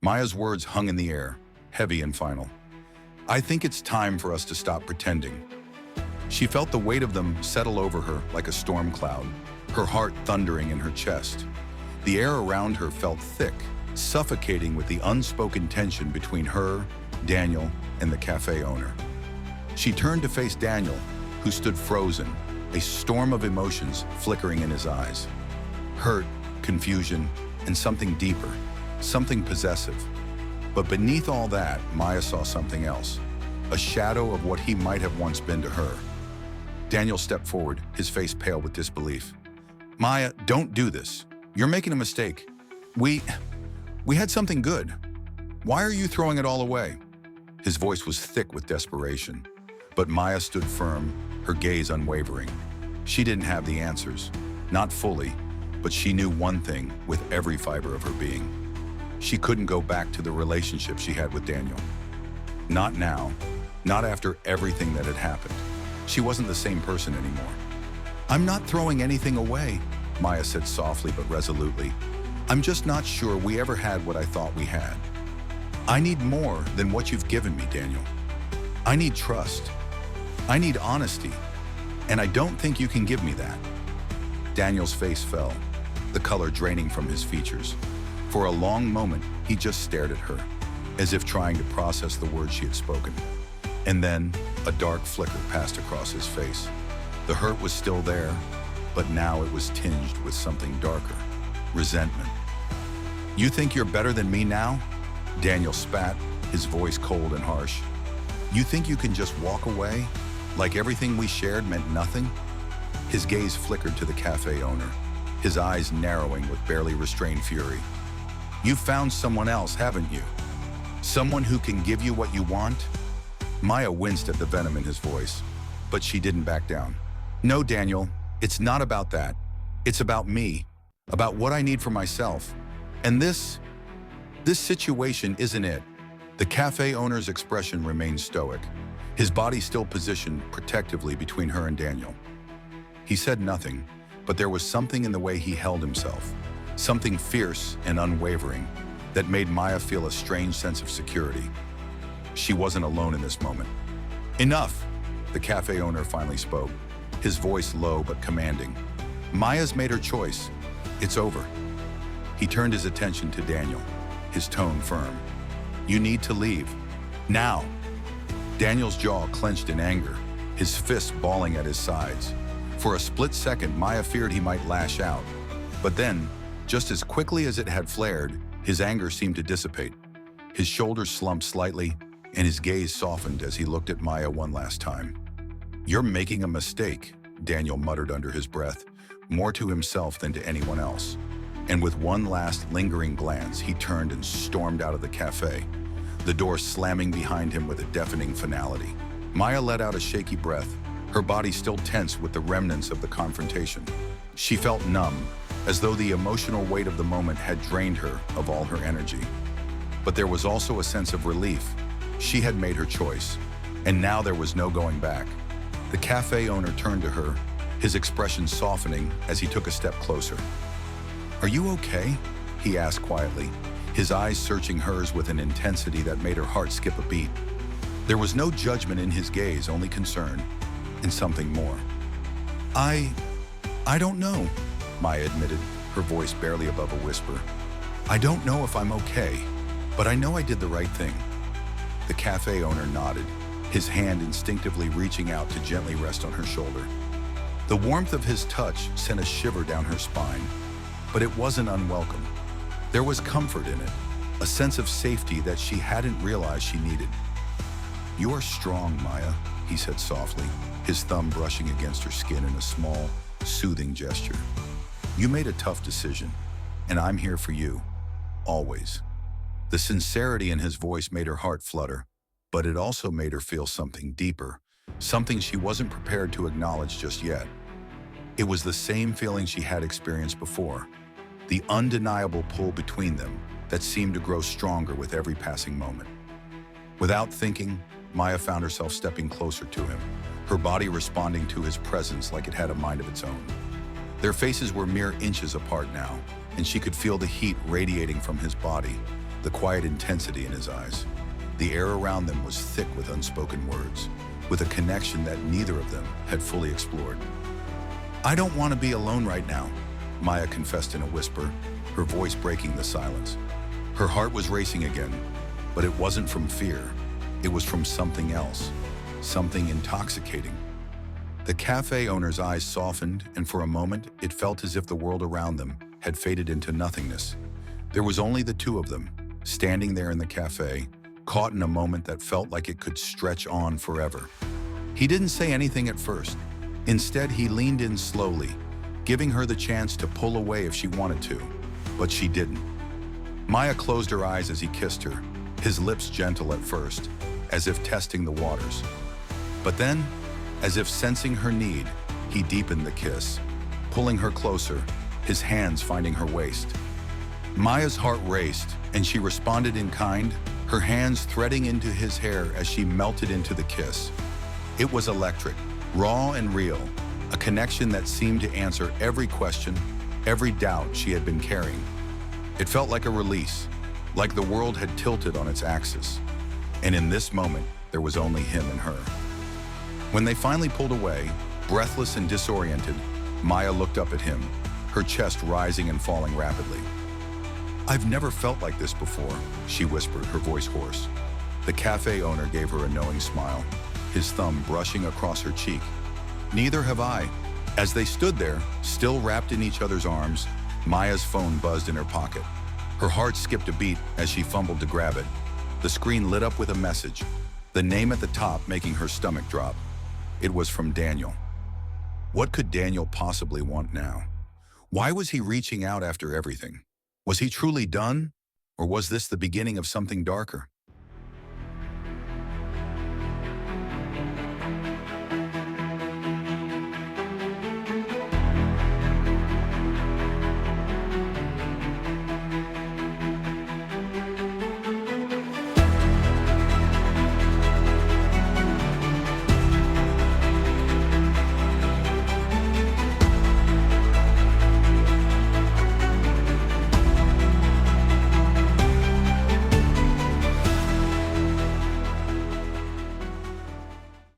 Maya's words hung in the air, heavy and final. I think it's time for us to stop pretending. She felt the weight of them settle over her like a storm cloud, her heart thundering in her chest. The air around her felt thick, suffocating with the unspoken tension between her, Daniel, and the cafe owner. She turned to face Daniel, who stood frozen, a storm of emotions flickering in his eyes. Hurt, confusion, and something deeper, something possessive. But beneath all that, Maya saw something else, a shadow of what he might have once been to her. Daniel stepped forward, his face pale with disbelief. Maya, don't do this. You're making a mistake. We had something good. Why are you throwing it all away? His voice was thick with desperation. But Maya stood firm, her gaze unwavering. She didn't have the answers, not fully, but she knew one thing with every fiber of her being. She couldn't go back to the relationship she had with Daniel. Not now, not after everything that had happened. She wasn't the same person anymore. I'm not throwing anything away, Maya said softly but resolutely. I'm just not sure we ever had what I thought we had. I need more than what you've given me, Daniel. I need trust. I need honesty. And I don't think you can give me that. Daniel's face fell, the color draining from his features. For a long moment, he just stared at her, as if trying to process the words she had spoken. And then, a dark flicker passed across his face. The hurt was still there, but now it was tinged with something darker, resentment. You think you're better than me now? Daniel spat, his voice cold and harsh. You think you can just walk away, like everything we shared meant nothing? His gaze flickered to the cafe owner, his eyes narrowing with barely restrained fury. You've found someone else, haven't you? Someone who can give you what you want? Maya winced at the venom in his voice, but she didn't back down. No, Daniel, it's not about that. It's about me, about what I need for myself. And this situation isn't it. The cafe owner's expression remained stoic, his body still positioned protectively between her and Daniel. He said nothing, but there was something in the way he held himself, something fierce and unwavering that made Maya feel a strange sense of security. She wasn't alone in this moment. Enough, the cafe owner finally spoke, his voice low but commanding. Maya's made her choice. It's over. He turned his attention to Daniel, his tone firm. You need to leave. Now. Daniel's jaw clenched in anger, his fists balling at his sides. For a split second, Maya feared he might lash out. But then, just as quickly as it had flared, his anger seemed to dissipate. His shoulders slumped slightly, and his gaze softened as he looked at Maya one last time. You're making a mistake, Daniel muttered under his breath, more to himself than to anyone else. And with one last lingering glance, he turned and stormed out of the cafe, the door slamming behind him with a deafening finality. Maya let out a shaky breath, her body still tense with the remnants of the confrontation. She felt numb, as though the emotional weight of the moment had drained her of all her energy. But there was also a sense of relief. She had made her choice, and now there was no going back. The cafe owner turned to her, his expression softening as he took a step closer. Are you okay? He asked quietly, his eyes searching hers with an intensity that made her heart skip a beat. There was no judgment in his gaze, only concern, and something more. I don't know, Maya admitted, her voice barely above a whisper. I don't know if I'm okay, but I know I did the right thing. The cafe owner nodded, his hand instinctively reaching out to gently rest on her shoulder. The warmth of his touch sent a shiver down her spine, but it wasn't unwelcome. There was comfort in it, a sense of safety that she hadn't realized she needed. You are strong, Maya, he said softly, his thumb brushing against her skin in a small, soothing gesture. You made a tough decision, and I'm here for you, always. The sincerity in his voice made her heart flutter, but it also made her feel something deeper, something she wasn't prepared to acknowledge just yet. It was the same feeling she had experienced before, the undeniable pull between them that seemed to grow stronger with every passing moment. Without thinking, Maya found herself stepping closer to him, her body responding to his presence like it had a mind of its own. Their faces were mere inches apart now, and she could feel the heat radiating from his body, the quiet intensity in his eyes. The air around them was thick with unspoken words, with a connection that neither of them had fully explored. "I don't want to be alone right now," Maya confessed in a whisper, her voice breaking the silence. Her heart was racing again, but it wasn't from fear. It was from something else, something intoxicating. The cafe owner's eyes softened, and for a moment, it felt as if the world around them had faded into nothingness. There was only the two of them, standing there in the cafe, caught in a moment that felt like it could stretch on forever. He didn't say anything at first. Instead, he leaned in slowly, giving her the chance to pull away if she wanted to, but she didn't. Maya closed her eyes as he kissed her, his lips gentle at first, as if testing the waters. But then, as if sensing her need, he deepened the kiss, pulling her closer, his hands finding her waist. Maya's heart raced, and she responded in kind, her hands threading into his hair as she melted into the kiss. It was electric, raw and real, a connection that seemed to answer every question, every doubt she had been carrying. It felt like a release, like the world had tilted on its axis. And in this moment, there was only him and her. When they finally pulled away, breathless and disoriented, Maya looked up at him, her chest rising and falling rapidly. "I've never felt like this before," she whispered, her voice hoarse. The cafe owner gave her a knowing smile, his thumb brushing across her cheek. "Neither have I." As they stood there, still wrapped in each other's arms, Maya's phone buzzed in her pocket. Her heart skipped a beat as she fumbled to grab it. The screen lit up with a message, the name at the top making her stomach drop. It was from Daniel. What could Daniel possibly want now? Why was he reaching out after everything? Was he truly done? Or was this the beginning of something darker?